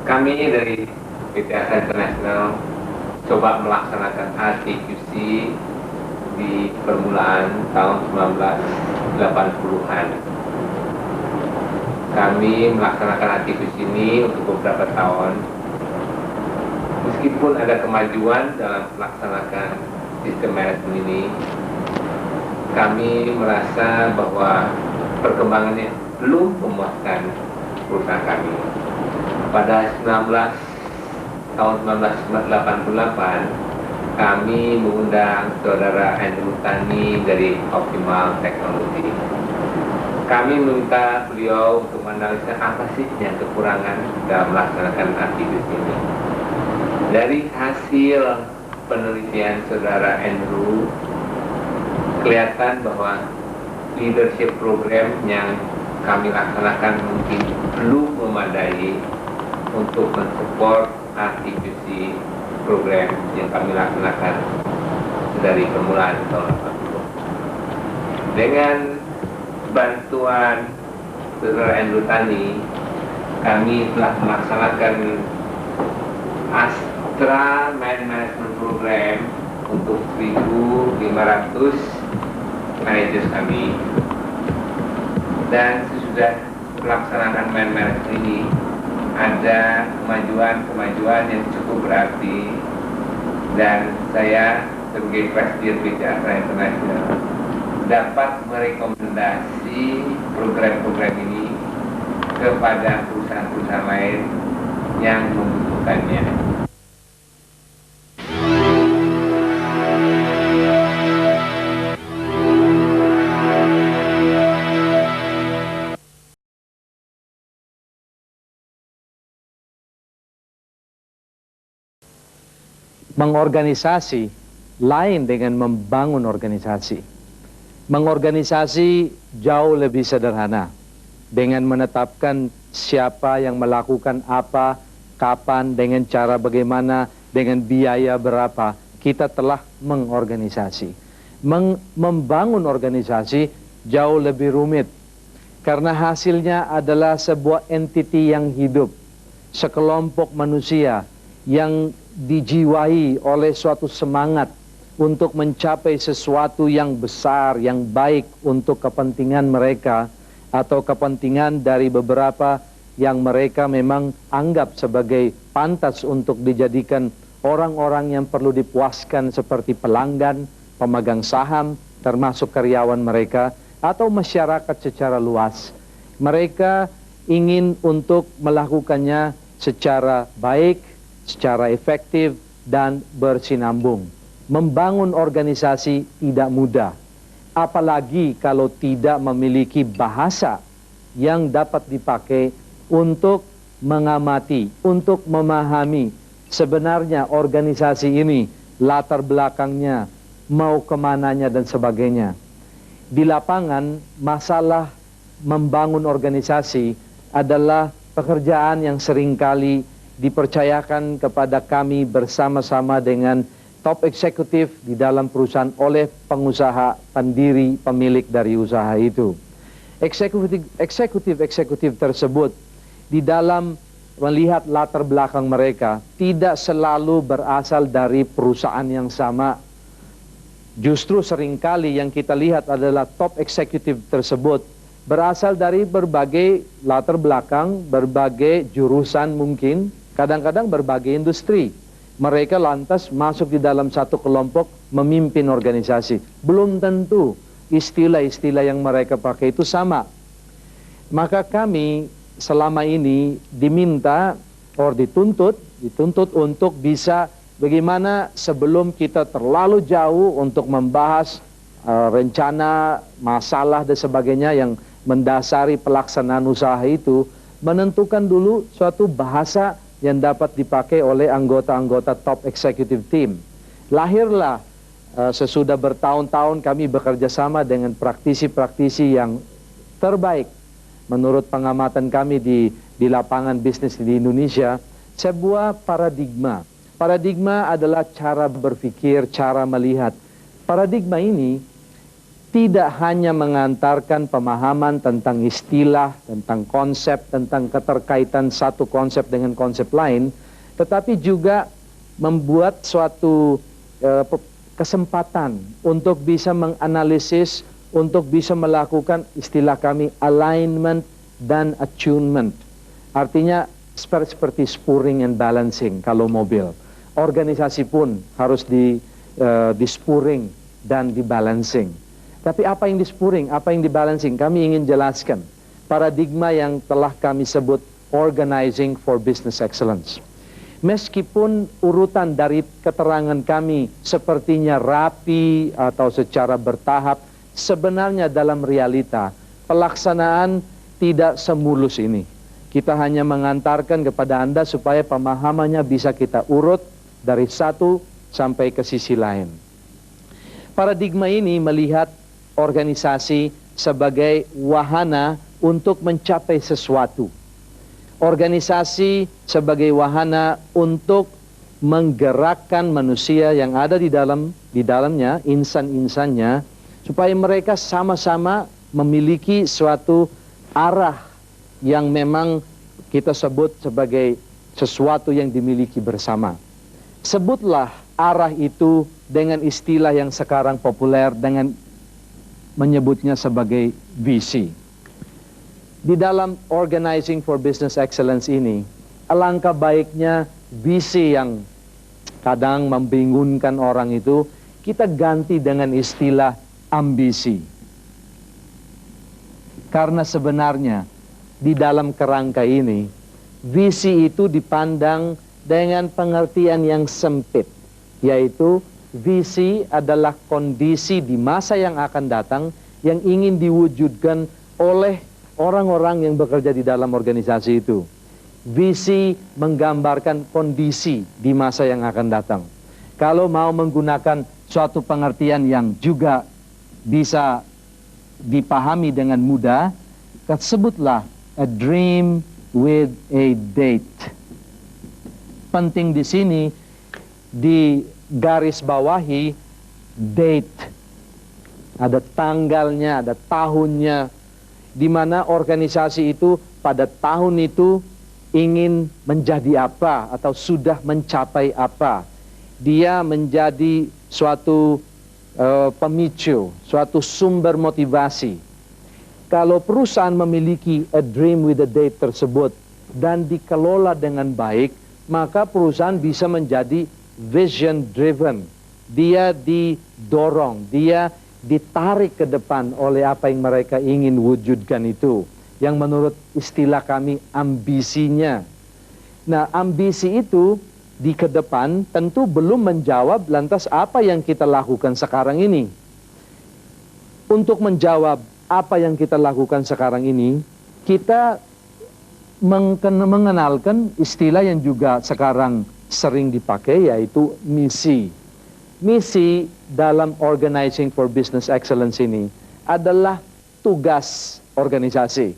Kami dari PT Asa International coba melaksanakan RTQC di permulaan tahun 1980-an. Kami melaksanakan RTQC ini untuk beberapa tahun. Meskipun ada kemajuan dalam melaksanakan sistem manajemen ini, kami merasa bahwa perkembangannya belum memuaskan perusahaan kami. Pada tahun 1988, kami mengundang saudara Andrew Tani dari Optimal Technology. Kami meminta beliau untuk menganalisa apa sih yang kekurangan dalam melaksanakan aktivitas ini. Dari hasil penelitian saudara Andrew, kelihatan bahwa leadership program yang kami laksanakan mungkin belum memadai untuk mensupport aktivisi program yang kami laksanakan dari permulaan tahun 80. Dengan bantuan saudara Andrew Tani, kami telah melaksanakan Astra Management Program untuk 1.500 managers kami, dan sesudah pelaksanaan management ini ada kemajuan yang cukup berarti, dan saya sebagai Presiden PT Asa International dapat merekomendasi program-program ini kepada perusahaan-perusahaan lain yang membutuhkannya. Mengorganisasi lain dengan membangun organisasi. Mengorganisasi jauh lebih sederhana dengan menetapkan siapa yang melakukan apa, kapan, dengan cara bagaimana, dengan biaya berapa. Kita telah mengorganisasi. Membangun organisasi jauh lebih rumit karena hasilnya adalah sebuah entiti yang hidup, sekelompok manusia yang dijiwai oleh suatu semangat untuk mencapai sesuatu yang besar, yang baik untuk kepentingan mereka atau kepentingan dari beberapa yang mereka memang anggap sebagai pantas untuk dijadikan orang-orang yang perlu dipuaskan seperti pelanggan, pemegang saham, termasuk karyawan mereka atau masyarakat secara luas. Mereka ingin untuk melakukannya secara baik, secara efektif dan bersinambung. Membangun organisasi tidak mudah, apalagi kalau tidak memiliki bahasa yang dapat dipakai untuk mengamati, untuk memahami sebenarnya organisasi ini, latar belakangnya, mau kemananya dan sebagainya. Di lapangan, masalah membangun organisasi adalah pekerjaan yang seringkali dipercayakan kepada kami bersama-sama dengan top eksekutif di dalam perusahaan oleh pengusaha, pendiri, pemilik dari usaha itu. Eksekutif tersebut di dalam melihat latar belakang mereka tidak selalu berasal dari perusahaan yang sama. Justru seringkali yang kita lihat adalah top eksekutif tersebut berasal dari berbagai latar belakang, berbagai jurusan mungkin, kadang-kadang berbagai industri. Mereka lantas masuk di dalam satu kelompok memimpin organisasi. Belum tentu istilah-istilah yang mereka pakai itu sama. Maka kami selama ini diminta dituntut untuk bisa bagaimana sebelum kita terlalu jauh untuk membahas rencana, masalah dan sebagainya yang mendasari pelaksanaan usaha itu, menentukan dulu suatu bahasa yang dapat dipakai oleh anggota-anggota top executive team. Lahirlah sesudah bertahun-tahun kami bekerja sama dengan praktisi-praktisi yang terbaik menurut pengamatan kami di lapangan bisnis di Indonesia, sebuah paradigma. Paradigma adalah cara berpikir, cara melihat. Paradigma ini tidak hanya mengantarkan pemahaman tentang istilah, tentang konsep, tentang keterkaitan satu konsep dengan konsep lain, tetapi juga membuat suatu kesempatan untuk bisa menganalisis, untuk bisa melakukan istilah kami alignment dan attunement. Artinya seperti spurring and balancing kalau mobil. Organisasi pun harus di spurring dan di balancing. Tapi apa yang di spurring, apa yang di balancing? Kami ingin jelaskan paradigma yang telah kami sebut organizing for business excellence. Meskipun urutan dari keterangan kami sepertinya rapi atau secara bertahap, sebenarnya dalam realita pelaksanaan tidak semulus ini. Kita hanya mengantarkan kepada Anda supaya pemahamannya bisa kita urut dari satu sampai ke sisi lain. Paradigma ini melihat organisasi sebagai wahana untuk mencapai sesuatu. Organisasi sebagai wahana untuk menggerakkan manusia yang ada di dalamnya, insan-insannya, supaya mereka sama-sama memiliki suatu arah yang memang kita sebut sebagai sesuatu yang dimiliki bersama. Sebutlah arah itu dengan istilah yang sekarang populer dengan menyebutnya sebagai visi. Di dalam Organizing for Business Excellence ini, alangkah baiknya visi yang kadang membingungkan orang itu, kita ganti dengan istilah ambisi. Karena sebenarnya di dalam kerangka ini, visi itu dipandang dengan pengertian yang sempit, yaitu visi adalah kondisi di masa yang akan datang yang ingin diwujudkan oleh orang-orang yang bekerja di dalam organisasi itu. Visi menggambarkan kondisi di masa yang akan datang. Kalau mau menggunakan suatu pengertian yang juga bisa dipahami dengan mudah, sebutlah a dream with a date. Penting di sini di garis bawahi date. Ada tanggalnya, ada tahunnya, di mana organisasi itu pada tahun itu ingin menjadi apa atau sudah mencapai apa. Dia menjadi suatu pemicu, suatu sumber motivasi. Kalau perusahaan memiliki a dream with a date tersebut dan dikelola dengan baik, maka perusahaan bisa menjadi vision driven. Dia didorong, dia ditarik ke depan oleh apa yang mereka ingin wujudkan itu, yang menurut istilah kami ambisinya. Nah, ambisi itu di ke depan tentu belum menjawab lantas apa yang kita lakukan sekarang ini. Untuk menjawab apa yang kita lakukan sekarang ini, kita mengenalkan istilah yang juga sekarang sering dipakai, yaitu misi. Misi dalam Organizing for Business Excellence ini adalah tugas organisasi,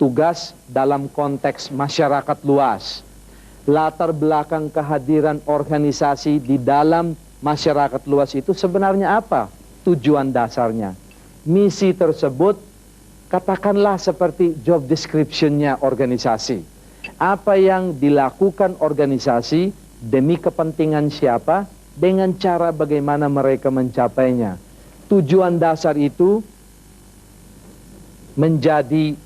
tugas dalam konteks masyarakat luas. Latar belakang kehadiran organisasi di dalam masyarakat luas itu sebenarnya apa? Tujuan dasarnya. Misi tersebut katakanlah seperti job description-nya organisasi. Apa yang dilakukan organisasi demi kepentingan siapa, dengan cara bagaimana mereka mencapainya. Tujuan dasar itu menjadi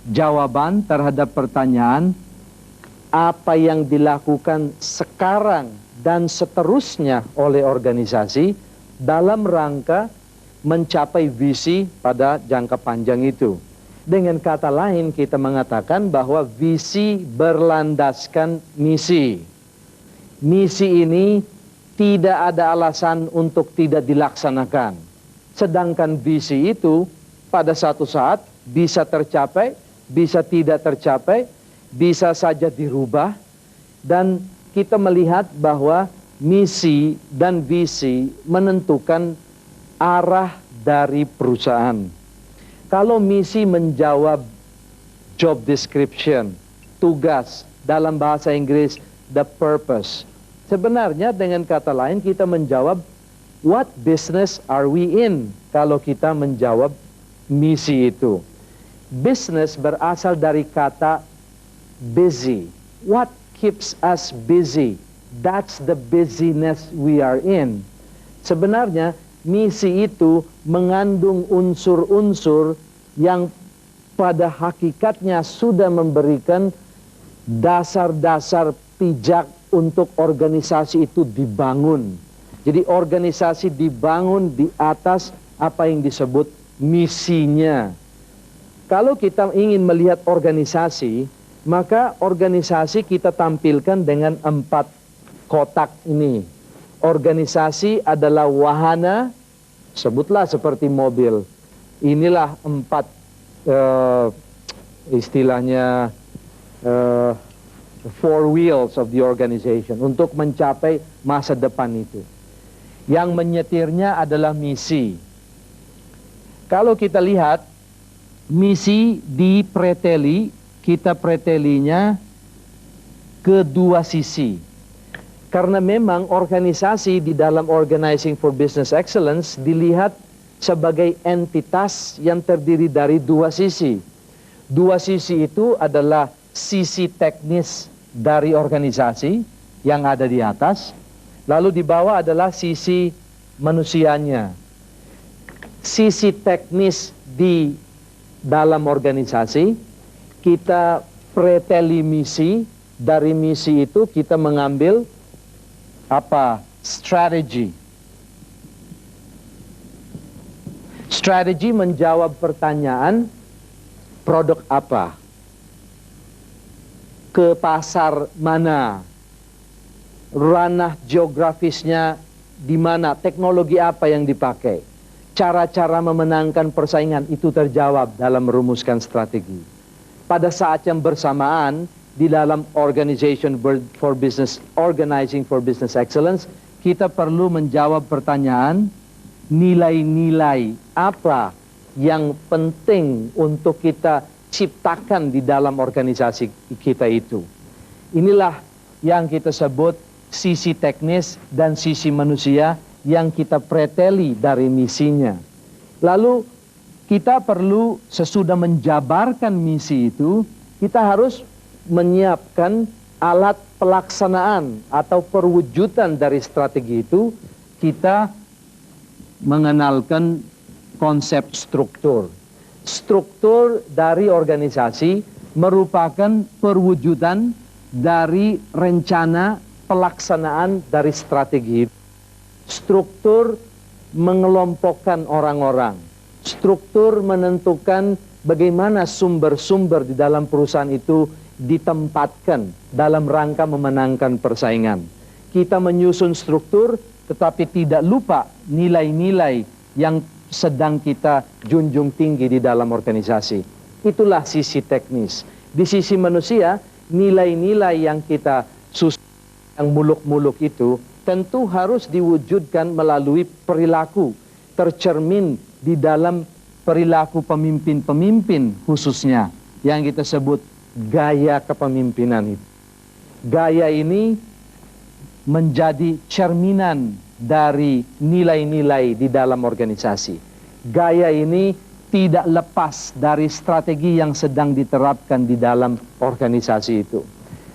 jawaban terhadap pertanyaan apa yang dilakukan sekarang dan seterusnya oleh organisasi dalam rangka mencapai visi pada jangka panjang itu. Dengan kata lain, kita mengatakan bahwa visi berlandaskan misi. Misi ini tidak ada alasan untuk tidak dilaksanakan. Sedangkan visi itu pada satu saat bisa tercapai, bisa tidak tercapai, bisa saja dirubah. Dan kita melihat bahwa misi dan visi menentukan arah dari perusahaan. Kalau misi menjawab job description, tugas, dalam bahasa Inggris the purpose. Sebenarnya dengan kata lain kita menjawab What business are we in? Kalau kita menjawab misi itu. Business berasal dari kata busy. What keeps us busy? That's the busyness we are in. Sebenarnya misi itu mengandung unsur-unsur yang pada hakikatnya sudah memberikan dasar-dasar pijak untuk organisasi itu dibangun. Jadi organisasi dibangun di atas apa yang disebut misinya. Kalau kita ingin melihat organisasi, maka organisasi kita tampilkan dengan 4 kotak ini. Organisasi adalah wahana, sebutlah seperti mobil. Inilah 4 istilahnya 4 wheels of the organization untuk mencapai masa depan itu. Yang menyetirnya adalah misi. Kalau kita lihat misi di preteli, kita pretelinya ke 2 sisi. Karena memang organisasi di dalam Organizing for Business Excellence dilihat sebagai entitas yang terdiri dari 2 sisi. 2 sisi itu adalah sisi teknis dari organisasi yang ada di atas, lalu di bawah adalah sisi manusianya. Sisi teknis di dalam organisasi, kita preteli misi, dari misi itu kita mengambil apa? Strategi. Strategi menjawab pertanyaan produk apa? Ke pasar mana? Ranah geografisnya di mana? Teknologi apa yang dipakai? Cara-cara memenangkan persaingan itu terjawab dalam merumuskan strategi. Pada saat yang bersamaan, di dalam Organizing for Business Excellence, kita perlu menjawab pertanyaan nilai-nilai apa yang penting untuk kita ciptakan di dalam organisasi kita itu. Inilah yang kita sebut sisi teknis dan sisi manusia yang kita preteli dari misinya. Lalu kita perlu sesudah menjabarkan misi itu, kita harus menyiapkan alat pelaksanaan atau perwujudan dari strategi itu. Kita mengenalkan konsep struktur. Struktur dari organisasi merupakan perwujudan dari rencana pelaksanaan dari strategi. Struktur mengelompokkan orang-orang. Struktur menentukan bagaimana sumber-sumber di dalam perusahaan itu ditempatkan dalam rangka memenangkan persaingan. Kita menyusun struktur tetapi tidak lupa nilai-nilai yang sedang kita junjung tinggi di dalam organisasi. Itulah sisi teknis. Di sisi manusia, nilai-nilai yang kita susun, yang muluk-muluk itu tentu harus diwujudkan melalui perilaku, tercermin di dalam perilaku pemimpin-pemimpin khususnya yang kita sebut gaya kepemimpinan itu. Gaya ini menjadi cerminan dari nilai-nilai di dalam organisasi. Gaya ini tidak lepas dari strategi yang sedang diterapkan di dalam organisasi itu.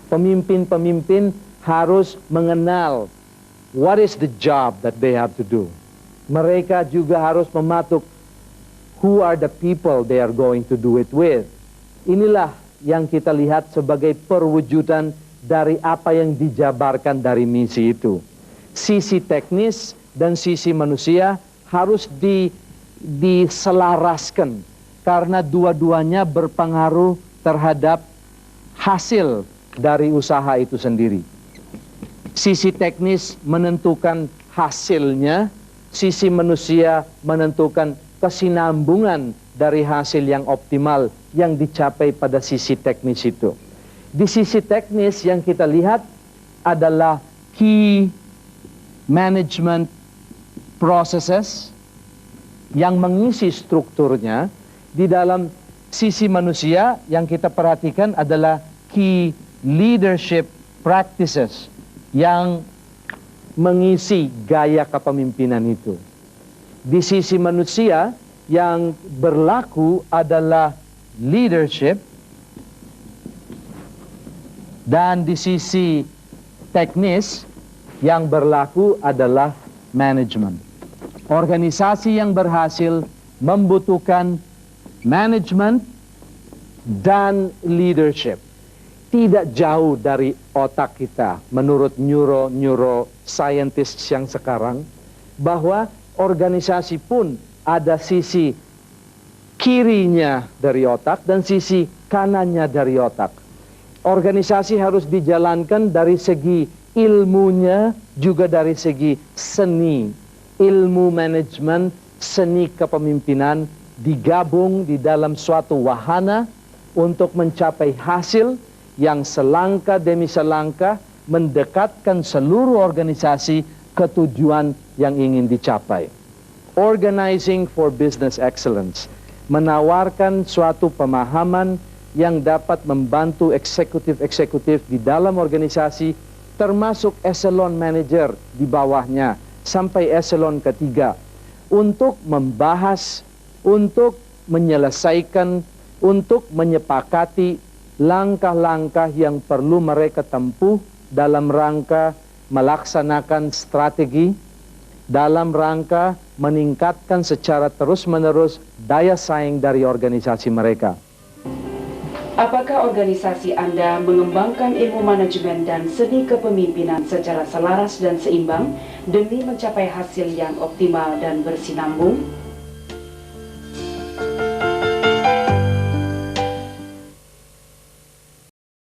Pemimpin-pemimpin harus mengenal what is the job that they have to do. Mereka juga harus mematuk who are the people they are going to do it with. Inilah yang kita lihat sebagai perwujudan dari apa yang dijabarkan dari misi itu. Sisi teknis dan sisi manusia harus diselaraskan karena dua-duanya berpengaruh terhadap hasil dari usaha itu sendiri. Sisi teknis menentukan hasilnya, sisi manusia menentukan kesinambungan dari hasil yang optimal yang dicapai pada sisi teknis itu. Di sisi teknis yang kita lihat adalah key management processes yang mengisi strukturnya. Di dalam sisi manusia yang kita perhatikan adalah key leadership practices yang mengisi gaya kepemimpinan itu. Di sisi manusia, yang berlaku adalah leadership, dan di sisi teknis yang berlaku adalah manajemen. Organisasi yang berhasil membutuhkan manajemen dan leadership. Tidak jauh dari otak kita, menurut neuroscientists yang sekarang, bahwa organisasi pun ada sisi kirinya dari otak dan sisi kanannya dari otak. Organisasi harus dijalankan dari segi ilmunya, juga dari segi seni. Ilmu manajemen, seni kepemimpinan digabung di dalam suatu wahana untuk mencapai hasil yang selangkah demi selangkah mendekatkan seluruh organisasi ke tujuan yang ingin dicapai. Organizing for Business Excellence menawarkan suatu pemahaman yang dapat membantu eksekutif-eksekutif di dalam organisasi, termasuk eselon manager di bawahnya sampai eselon ketiga, untuk membahas, untuk menyelesaikan, untuk menyepakati langkah-langkah yang perlu mereka tempuh dalam rangka melaksanakan strategi, dalam rangka meningkatkan secara terus-menerus daya saing dari organisasi mereka. Apakah organisasi Anda mengembangkan ilmu manajemen dan seni kepemimpinan secara selaras dan seimbang demi mencapai hasil yang optimal dan bersinambung?